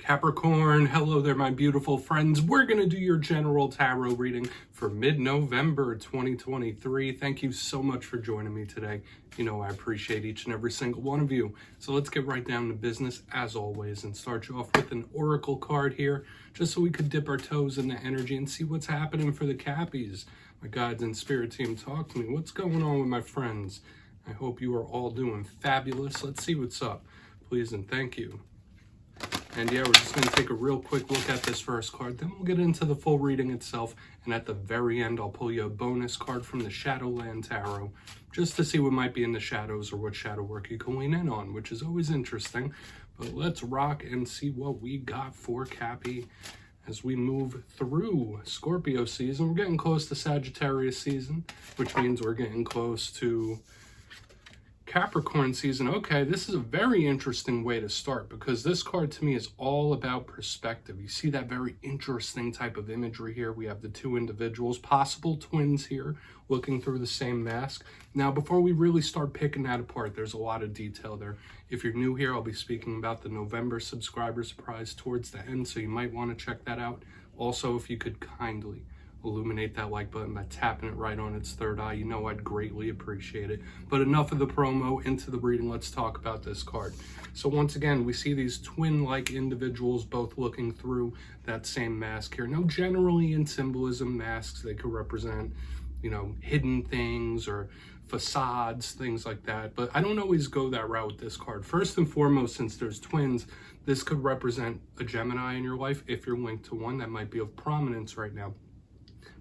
Capricorn, hello there, my beautiful friends. We're going to do your general tarot reading for mid-November 2023. Thank you so much for joining me today. You know, I appreciate each and every single one of you. So let's get right down to business as always and start you off with an oracle card here, just so we could dip our toes in the energy and see what's happening for the Cappies. My guides and spirit team, talk to me. What's going on with my friends? I hope you are all doing fabulous. Let's see what's up. Please and thank you. And yeah, we're just going to take a real quick look at this first card. Then we'll get into the full reading itself. And at the very end, I'll pull you a bonus card from the Shadowland Tarot, just to see what might be in the shadows or what shadow work you can lean in on, which is always interesting. But let's rock and see what we got for Cappy as we move through Scorpio season. We're getting close to Sagittarius season, which means we're getting close to Capricorn season. Okay, this is a very interesting way to start because this card to me is all about perspective. You see that very interesting type of imagery here. We have the two individuals, possible twins here, looking through the same mask. Now, before we really start picking that apart, there's a lot of detail there. If you're new here, I'll be speaking about the November subscriber surprise towards the end, so you might want to check that out. Also, if you could kindly illuminate that like button by tapping it right on its third eye, you know I'd greatly appreciate it. But enough of the promo, into the reading. Let's talk about this card. So once again, we see these twin-like individuals both looking through that same mask here. Now, generally in symbolism, masks, they could represent, you know, hidden things or facades, things like that. But I don't always go that route with this card. First and foremost, since there's twins, this could represent a Gemini in your life if you're linked to one that might be of prominence right now.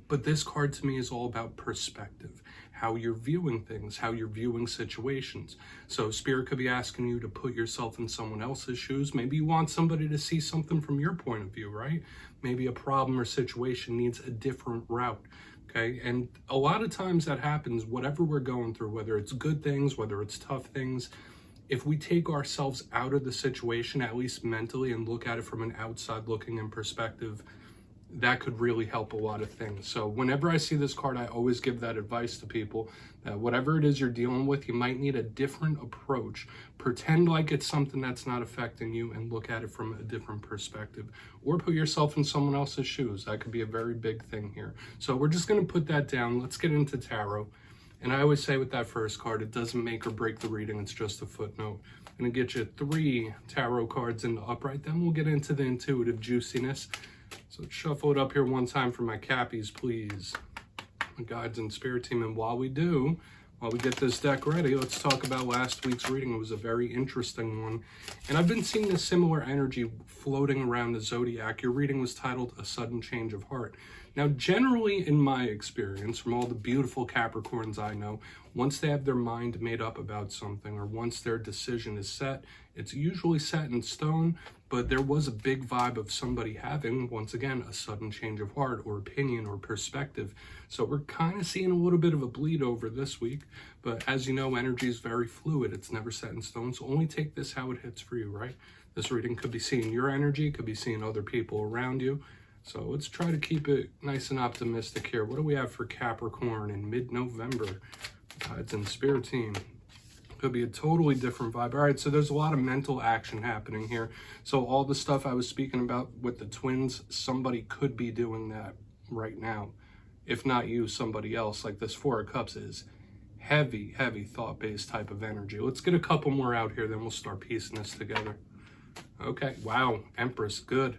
But this card to me is all about perspective, how you're viewing things, how you're viewing situations. So Spirit could be asking you to put yourself in someone else's shoes. Maybe you want somebody to see something from your point of view, right? Maybe a problem or situation needs a different route, okay? And a lot of times that happens, whatever we're going through, whether it's good things, whether it's tough things, if we take ourselves out of the situation, at least mentally, and look at it from an outside looking in perspective, that could really help a lot of things. So whenever I see this card, I always give that advice to people that whatever it is you're dealing with, you might need a different approach. Pretend like it's something that's not affecting you and look at it from a different perspective, or put yourself in someone else's shoes. That could be a very big thing here. So we're just going to put that down. Let's get into tarot. And I always say with that first card, it doesn't make or break the reading. It's just a footnote. I'm going to get you 3 tarot cards in the upright. Then we'll get into the intuitive juiciness. So let's shuffle it up here one time for my Cappies, please. My guides and spirit team. And while we get this deck ready, let's talk about last week's reading. It was a very interesting one. And I've been seeing a similar energy floating around the zodiac. Your reading was titled A Sudden Change of Heart. Now, generally in my experience, from all the beautiful Capricorns I know, once they have their mind made up about something or once their decision is set, it's usually set in stone. But there was a big vibe of somebody having, once again, a sudden change of heart or opinion or perspective. So we're kind of seeing a little bit of a bleed over this week. But as you know, energy is very fluid. It's never set in stone. So only take this how it hits for you, right? This reading could be seeing your energy, could be seeing other people around you. So let's try to keep it nice and optimistic here. What do we have for Capricorn in mid-November? Guides and spirit team. Could be a totally different vibe. All right, so there's a lot of mental action happening here. So all the stuff I was speaking about with the twins, somebody could be doing that right now. If not you, somebody else. Like this 4 of Cups is heavy, heavy thought-based type of energy. Let's get a couple more out here, then we'll start piecing this together. Okay, wow, Empress, good.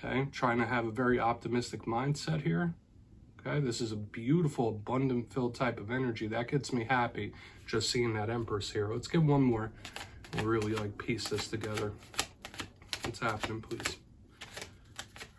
Okay, trying to have a very optimistic mindset here. Okay, this is a beautiful, abundant-filled type of energy. That gets me happy just seeing that Empress here. Let's get one more. We'll really piece this together. What's happening, please?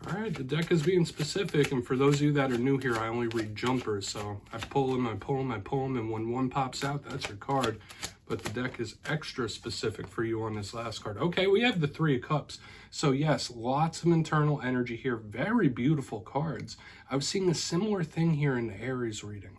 All right, the deck is being specific, and for those of you that are new here, I only read jumpers, so I pull them, and when one pops out, that's your card. But the deck is extra specific for you on this last card. Okay, we have the 3 of Cups. So yes, lots of internal energy here. Very beautiful cards. I was seeing a similar thing here in the Aries reading.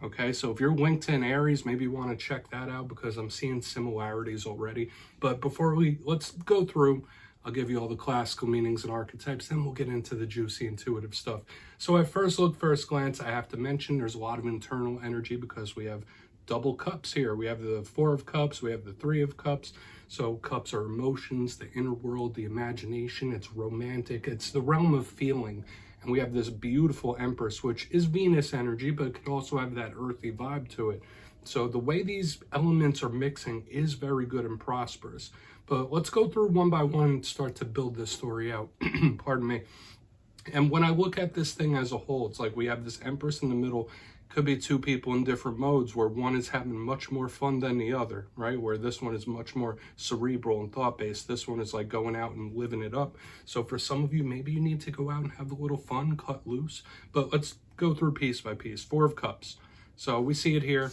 Okay, so if you're linked to an Aries, maybe you want to check that out because I'm seeing similarities already. But before let's go through, I'll give you all the classical meanings and archetypes, then we'll get into the juicy intuitive stuff. So at first look, first glance, I have to mention there's a lot of internal energy because we have double cups here. We have the 4 of Cups, we have the 3 of Cups. So cups are emotions, the inner world, the imagination. It's romantic. It's the realm of feeling. And we have this beautiful Empress, which is Venus energy, but it could also have that earthy vibe to it. So the way these elements are mixing is very good and prosperous. But let's go through one by one and start to build this story out. Pardon me. And when I look at this thing as a whole, it's like we have this Empress in the middle. Could be two people in different modes where one is having much more fun than the other, right? Where this one is much more cerebral and thought-based. This one is like going out and living it up. So for some of you, maybe you need to go out and have a little fun, cut loose. But let's go through piece by piece. Four of Cups. So we see it here,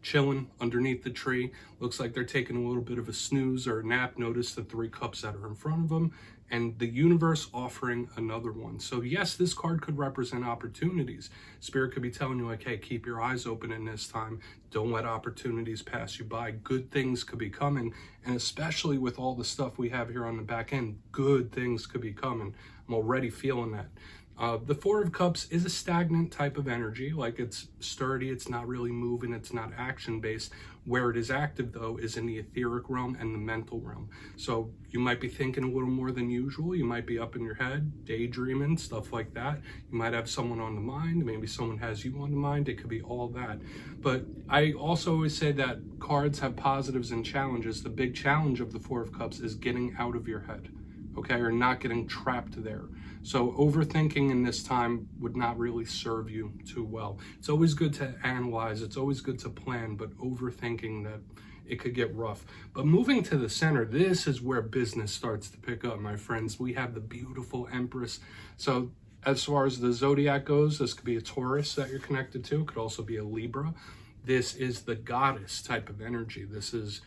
chilling underneath the tree. Looks like they're taking a little bit of a snooze or a nap. Notice the 3 cups that are in front of them and the universe offering another one. So yes, this card could represent opportunities. Spirit could be telling you like, hey, keep your eyes open in this time. Don't let opportunities pass you by. Good things could be coming. And especially with all the stuff we have here on the back end, good things could be coming. I'm already feeling that. The 4 of Cups is a stagnant type of energy, like it's sturdy, it's not really moving, it's not action-based. Where it is active, though, is in the etheric realm and the mental realm. So you might be thinking a little more than usual. You might be up in your head, daydreaming, stuff like that. You might have someone on the mind. Maybe someone has you on the mind. It could be all that. But I also always say that cards have positives and challenges. The big challenge of the 4 of Cups is getting out of your head, okay, or not getting trapped there. So overthinking in this time would not really serve you too well. It's always good to analyze, it's always good to plan, but overthinking, that it could get rough. But moving to the center, this is where business starts to pick up, my friends. We have the beautiful Empress. So as far as the zodiac goes, this could be a Taurus that you're connected to. It could also be a Libra. This is the goddess type of energy. This is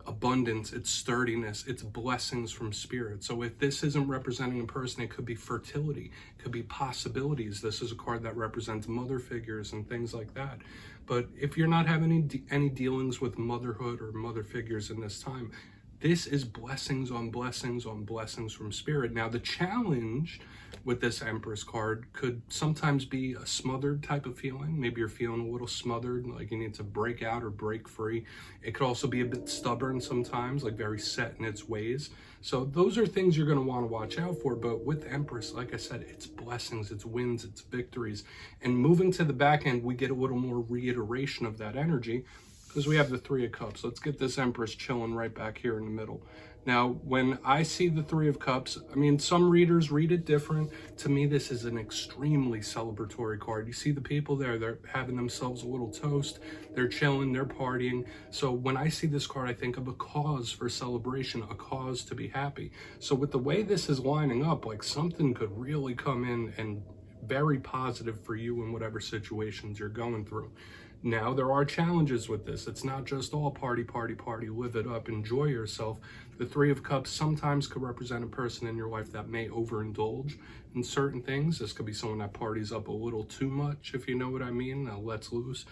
abundance, it's sturdiness, it's blessings from spirit. So if this isn't representing a person, it could be fertility, it could be possibilities. This is a card that represents mother figures and things like that. But if you're not having any dealings with motherhood or mother figures in this time, this is blessings on blessings on blessings from spirit. Now the challenge with this Empress card could sometimes be a smothered type of feeling. Maybe you're feeling a little smothered, like you need to break out or break free. It could also be a bit stubborn sometimes, like very set in its ways. So those are things you're going to want to watch out for. But with Empress, like I said, it's blessings, it's wins, it's victories. And moving to the back end, we get a little more reiteration of that energy because we have the 3 of Cups. Let's get this Empress chilling right back here in the middle. Now, when I see the 3 of Cups, I mean, some readers read it different. To me, this is an extremely celebratory card. You see the people there, they're having themselves a little toast. They're chilling, they're partying. So when I see this card, I think of a cause for celebration, a cause to be happy. So with the way this is lining up, like something could really come in and very positive for you in whatever situations you're going through. Now, there are challenges with this. It's not just all party, party, party, live it up, enjoy yourself. The 3 of Cups sometimes could represent a person in your life that may overindulge in certain things. This could be someone that parties up a little too much, if you know what I mean, lets loose.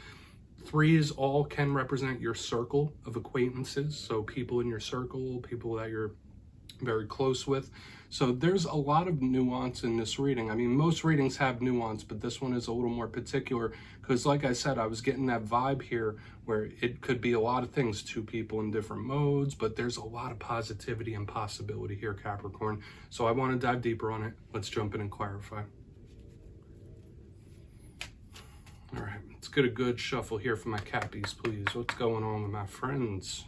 3s all can represent your circle of acquaintances, so people in your circle, people that you're very close with. So there's a lot of nuance in this reading. I mean, most readings have nuance, but this one is a little more particular because, like I said, I was getting that vibe here where it could be a lot of things, 2 people in different modes, but there's a lot of positivity and possibility here, Capricorn. So I want to dive deeper on it. Let's jump in and clarify. All right, let's get a good shuffle here for my Cappies, please. What's going on with my friends?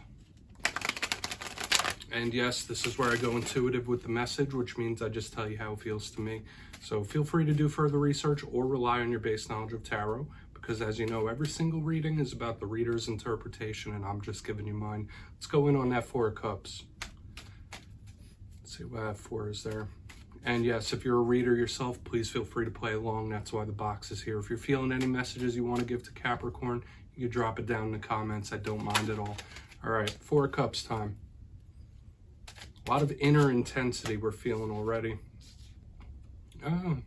And yes, this is where I go intuitive with the message, which means I just tell you how it feels to me. So feel free to do further research or rely on your base knowledge of tarot, because as you know, every single reading is about the reader's interpretation, and I'm just giving you mine. Let's go in on that 4 of Cups. Let's see what I have 4 is there. And yes, if you're a reader yourself, please feel free to play along. That's why the box is here. If you're feeling any messages you want to give to Capricorn, you can drop it down in the comments. I don't mind at all. All right, 4 of Cups time. A lot of inner intensity we're feeling already. Oh,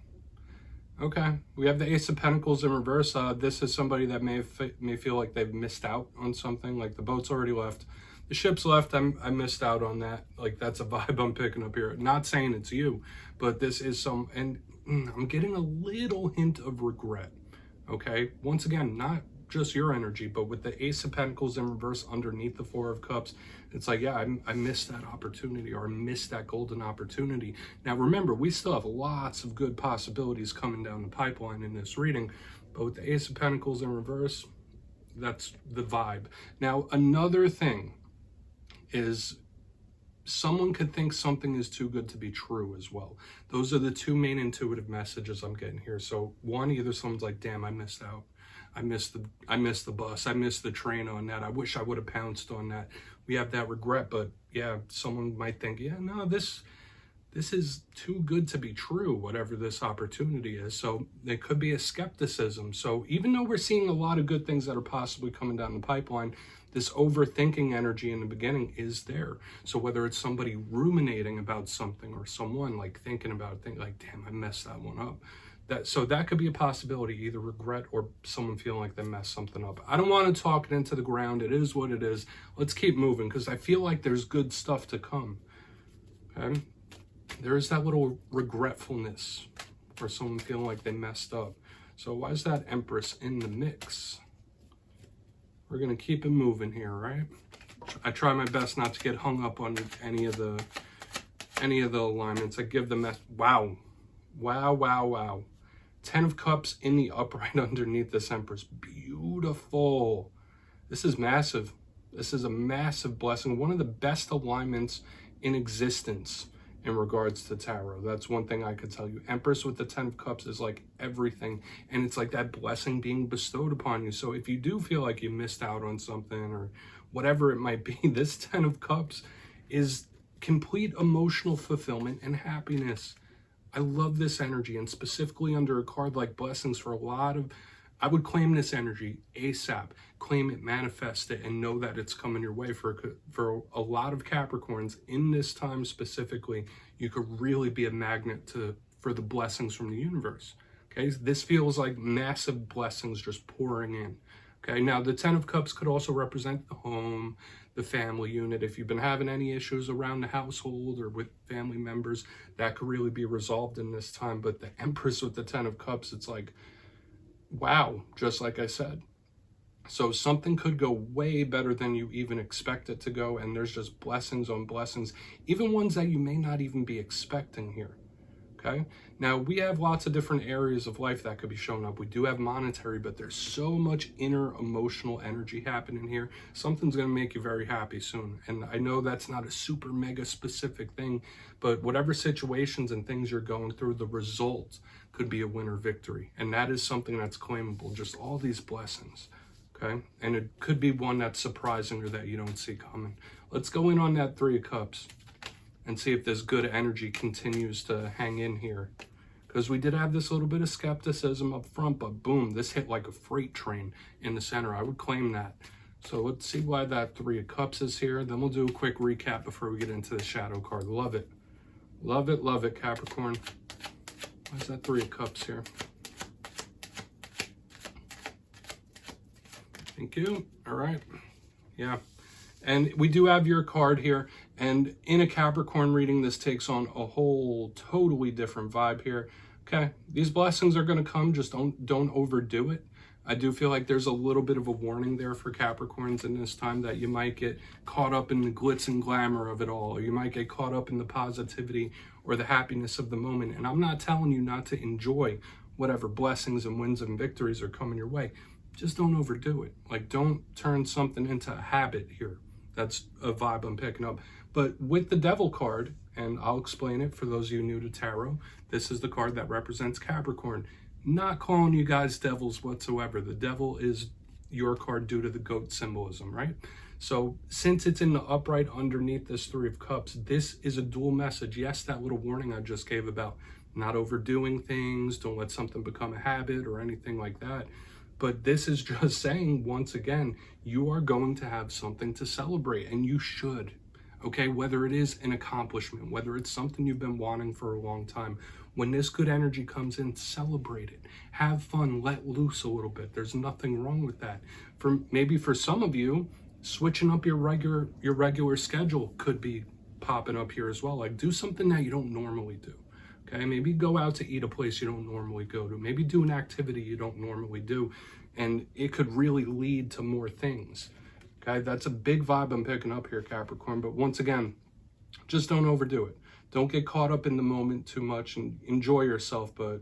okay. We have the Ace of Pentacles in reverse. This is somebody that may feel like they've missed out on something, like the boat's already left. The ship's left, I missed out on that. Like, that's a vibe I'm picking up here. Not saying it's you, but this is and I'm getting a little hint of regret, okay? Once again, not just your energy, but with the Ace of Pentacles in reverse underneath the Four of Cups, it's like, yeah, I missed that opportunity, or I missed that golden opportunity. Now, remember, we still have lots of good possibilities coming down the pipeline in this reading, but with the Ace of Pentacles in reverse, that's the vibe. Now, another thing is someone could think something is too good to be true as well. Those are the two main intuitive messages I'm getting here. So one, either someone's like, damn, I missed out. I missed the bus. I missed the train on that. I wish I would have pounced on that. We have that regret, but yeah, someone might think, yeah, no, this is too good to be true, whatever this opportunity is. So there could be a skepticism. So even though we're seeing a lot of good things that are possibly coming down the pipeline, this overthinking energy in the beginning is there. So whether it's somebody ruminating about something, or someone like thinking about it, like, damn, I messed that one up. So that could be a possibility, either regret or someone feeling like they messed something up. I don't want to talk it into the ground. It is what it is. Let's keep moving, because I feel like there's good stuff to come. Okay? There is that little regretfulness, or someone feeling like they messed up. So why is that Empress in the mix? We're going to keep it moving here, right? I try my best not to get hung up on any of the alignments. I give them that. Wow. Wow, wow, wow. 10 of Cups in the upright underneath this Empress. Beautiful. This is massive. This is a massive blessing. One of the best alignments in existence in regards to tarot. That's one thing I could tell you. Empress with the 10 of Cups is like everything. And it's like that blessing being bestowed upon you. So if you do feel like you missed out on something, or whatever it might be, this 10 of Cups is complete emotional fulfillment and happiness. I love this energy, and specifically under a card like Blessings, for a lot of, I would claim this energy ASAP, claim it, manifest it, and know that it's coming your way. For a lot of Capricorns in this time specifically, you could really be a magnet for the blessings from the universe. Okay, this feels like massive blessings just pouring in. Okay, now the 10 of Cups could also represent the home, the family unit. If you've been having any issues around the household or with family members, that could really be resolved in this time. But the Empress with the 10 of Cups, it's like, wow, just like I said. So something could go way better than you even expect it to go, and there's just blessings on blessings, even ones that you may not even be expecting here. Okay, now we have lots of different areas of life that could be showing up. We do have monetary, but there's so much inner emotional energy happening here. Something's going to make you very happy soon. And I know that's not a super mega specific thing, but whatever situations and things you're going through, the result could be a winner victory. And that is something that's claimable, just all these blessings. Okay, and it could be one that's surprising or that you don't see coming. Let's go in on that 3 of Cups and see if this good energy continues to hang in here. Because we did have this little bit of skepticism up front, but boom, this hit like a freight train in the center. I would claim that. So let's see why that 3 of Cups is here. Then we'll do a quick recap before we get into the shadow card. Love it. Love it, love it, Capricorn. Why is that 3 of Cups here? Thank you. All right. Yeah. And we do have your card here. And in a Capricorn reading, this takes on a whole totally different vibe here. Okay, these blessings are going to come. Just don't overdo it. I do feel like there's a little bit of a warning there for Capricorns in this time, that you might get caught up in the glitz and glamour of it all, or you might get caught up in the positivity or the happiness of the moment. And I'm not telling you not to enjoy whatever blessings and wins and victories are coming your way. Just don't overdo it. Like, don't turn something into a habit here. That's a vibe I'm picking up. But with the Devil card, and I'll explain it for those of you new to tarot, this is the card that represents Capricorn. Not calling you guys devils whatsoever. The Devil is your card due to the goat symbolism, right? So since it's in the upright underneath this 3 of Cups, this is a dual message. Yes, that little warning I just gave about not overdoing things, don't let something become a habit or anything like that. But this is just saying, once again, you are going to have something to celebrate, and you should. Okay, whether it is an accomplishment, whether it's something you've been wanting for a long time, when this good energy comes in, celebrate it. Have fun, let loose a little bit. There's nothing wrong with that. Maybe for some of you, switching up your regular schedule could be popping up here as well. Like, do something that you don't normally do. Okay, maybe go out to eat a place you don't normally go to. Maybe do an activity you don't normally do. and it could really lead to more things. Okay, that's a big vibe I'm picking up here, Capricorn. But once again, just don't overdo it. Don't get caught up in the moment too much, and enjoy yourself, but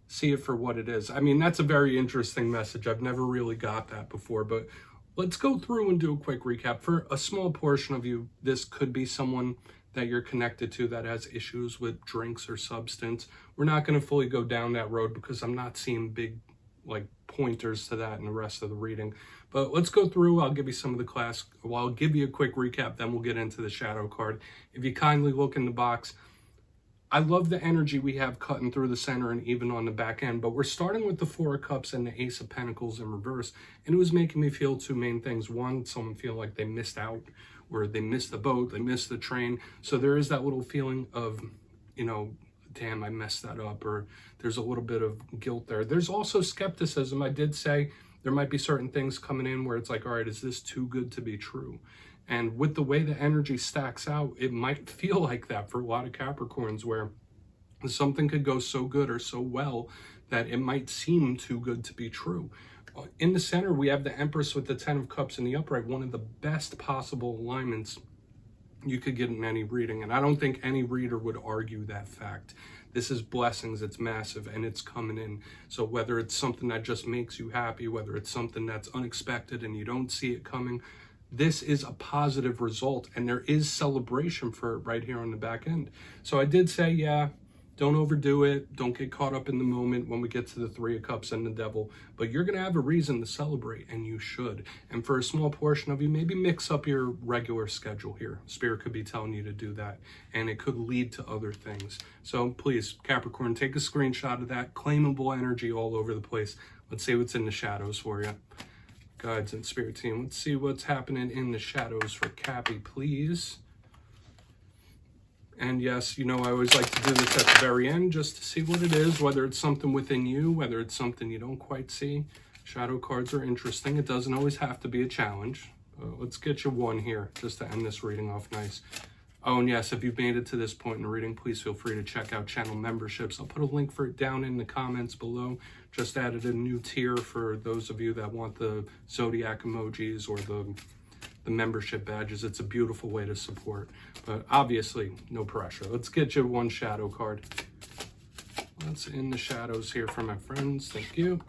see it for what it is. I mean, that's a very interesting message. I've never really got that before, but let's go through and do a quick recap. For a small portion of you, this could be someone that you're connected to that has issues with drinks or substance. We're not going to fully go down that road because I'm not seeing big like pointers to that in the rest of the reading. But let's go through. I'll give you some of the class. Well, I'll give you a quick recap, then we'll get into the shadow card. If you kindly look in the box, I love the energy we have cutting through the center and even on the back end, but we're starting with the Four of Cups and the Ace of Pentacles in reverse, and it was making me feel two main things. One, someone feel like they missed out, or they missed the boat, they missed the train. So there is that little feeling of, you know, damn, I messed that up, or there's a little bit of guilt there. There's also skepticism. I did say there might be certain things coming in where it's like, all right, is this too good to be true? And with the way the energy stacks out, it might feel like that for a lot of Capricorns, where something could go so good or so well that it might seem too good to be true. In the center, we have the Empress with the Ten of Cups in the upright, one of the best possible alignments you could get in any reading. And I don't think any reader would argue that fact. This is blessings, it's massive, and it's coming in. So whether it's something that just makes you happy, whether it's something that's unexpected and you don't see it coming, this is a positive result, and there is celebration for it right here on the back end. So I did say, yeah, don't overdo it. Don't get caught up in the moment when we get to the Three of Cups and the Devil. But you're going to have a reason to celebrate, and you should. And for a small portion of you, maybe mix up your regular schedule here. Spirit could be telling you to do that, and it could lead to other things. So please, Capricorn, take a screenshot of that. Claimable energy all over the place. Let's see what's in the shadows for you. Guides and Spirit team, let's see what's happening in the shadows for Cappy, please. And yes, you know, I always like to do this at the very end just to see what it is, whether it's something within you, whether it's something you don't quite see. Shadow cards are interesting. It doesn't always have to be a challenge. Let's get you one here just to end this reading off nice. Oh, and yes, if you've made it to this point in the reading, please feel free to check out channel memberships. I'll put a link for it down in the comments below. Just added a new tier for those of you that want the zodiac emojis or the membership badges. It's a beautiful way to support, but obviously no pressure. Let's get you one shadow card. What's in the shadows here for my friends? Thank you.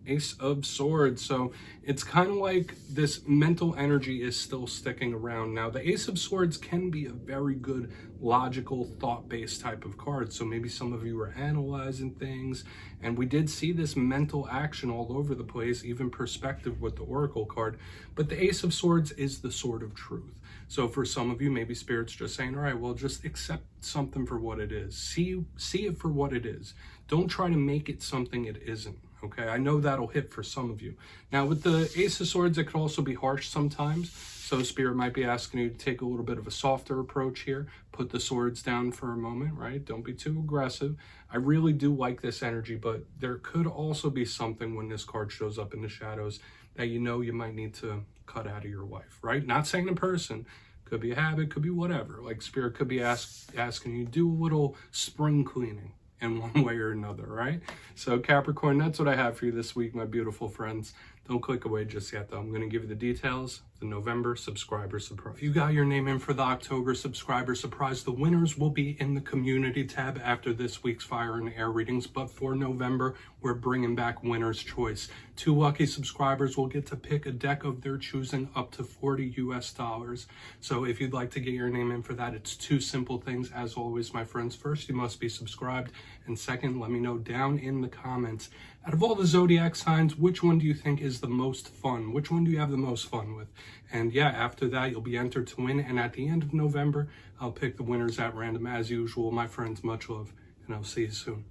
Ace of Swords. So it's kind of like this mental energy is still sticking around. Now, the Ace of Swords can be a very good, logical, thought-based type of card. So maybe some of you are analyzing things, and we did see this mental action all over the place, even perspective with the Oracle card. But the Ace of Swords is the sword of truth. So for some of you, maybe Spirit's just saying, all right, well, just accept something for what it is. See it for what it is. Don't try to make it something it isn't. Okay, I know that'll hit for some of you. Now, with the Ace of Swords, it could also be harsh sometimes. So Spirit might be asking you to take a little bit of a softer approach here. Put the swords down for a moment, right? Don't be too aggressive. I really do like this energy, but there could also be something when this card shows up in the shadows that you know you might need to cut out of your life, right? Not saying a person. Could be a habit, could be whatever. Like Spirit could be asking you to do a little spring cleaning in one way or another, right? So Capricorn, that's what I have for you this week, my beautiful friends. Don't click away just yet, though. I'm going to give you the details. The November subscriber surprise. If you got your name in for the October subscriber surprise, the winners will be in the community tab after this week's Fire and Air readings. But for November, we're bringing back winner's choice. 2 lucky subscribers will get to pick a deck of their choosing up to $40 US. So if you'd like to get your name in for that, it's 2 simple things. As always, my friends, first, you must be subscribed. And second, let me know down in the comments, out of all the zodiac signs, which one do you think is the most fun? Which one do you have the most fun with? And yeah, after that, you'll be entered to win. And at the end of November, I'll pick the winners at random as usual. My friends, much love, and I'll see you soon.